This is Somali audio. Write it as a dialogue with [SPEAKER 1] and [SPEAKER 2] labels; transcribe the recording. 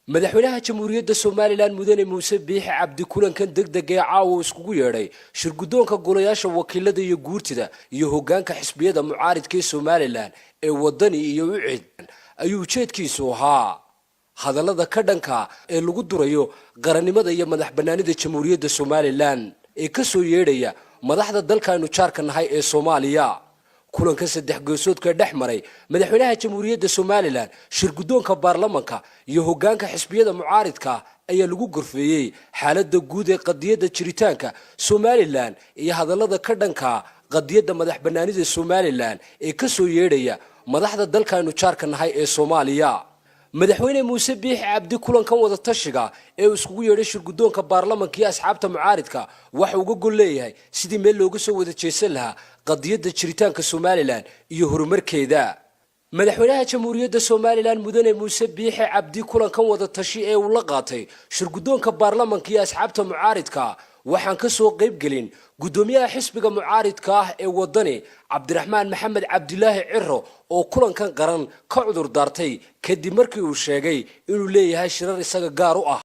[SPEAKER 1] madaxweynaha jamhuuriyadda Soomaaliland mudane Muuse Biixi Cabdi kulankan degdeg ah caawa iskugu yeedhay shirgudoonka golayaasha wakiilada iyo guurtida iyo hoggaanka xisbiyada mucaaridka ee Soomaaliland ee wadani iyo ucid ayuu ujeedkiisu ahaa hadallada ka dhanka ee lagu durayo qarannimada iyo madaxbannaanida jamhuuriyadda Soomaaliland ee ka soo yeedhaya madaxda dalkaanu jaarka nahay ee Soomaaliya kulanka saddex goosoodka dhexmaray madaxweynaha jamhuuriyadda Soomaaliland shirgudoonka baarlamaanka iyo hoggaanka xisbiyada mucaaridka ayaa lagu gorfeeyay xaaladda guud ee qadiyadda jiritaanka Soomaaliland iyo hadallada ka dhanka qadiyadda madaxbannaanida Soomaaliland ee ka soo yeedhaya madaxda dalkaanu jaarka nahay ee Soomaaliya madaxweyne Muuse Biixi Cabdi kulankan wada tashiga ee iskugu yeedhay shirgudoonka baarlamaanka iyo asxaabta mucaaridka waxa uu gol leeyahay sidii meel looga soo wada jeesan lahaa qadiyadda jiritaanka Soomaaliland iyo horumarkeeda madaxweynaha jamhuuriyadda Soomaaliland mudane Muuse Biixi Cabdi kulankan wada tashi ee uu la qaatay shirgudoonka baarlamaanka iyo asxaabta mucaaridka waxaan ka soo qayb galin gudoomiyaha xisbiga mucaaridka ah ee wadani Cabdiraxmaan Maxamed Cabdilaahi Cirro oo kulankan qaran ka cudur daartay kadib markii uu sheegay inuu leeyahay shirar isaga gaar u ah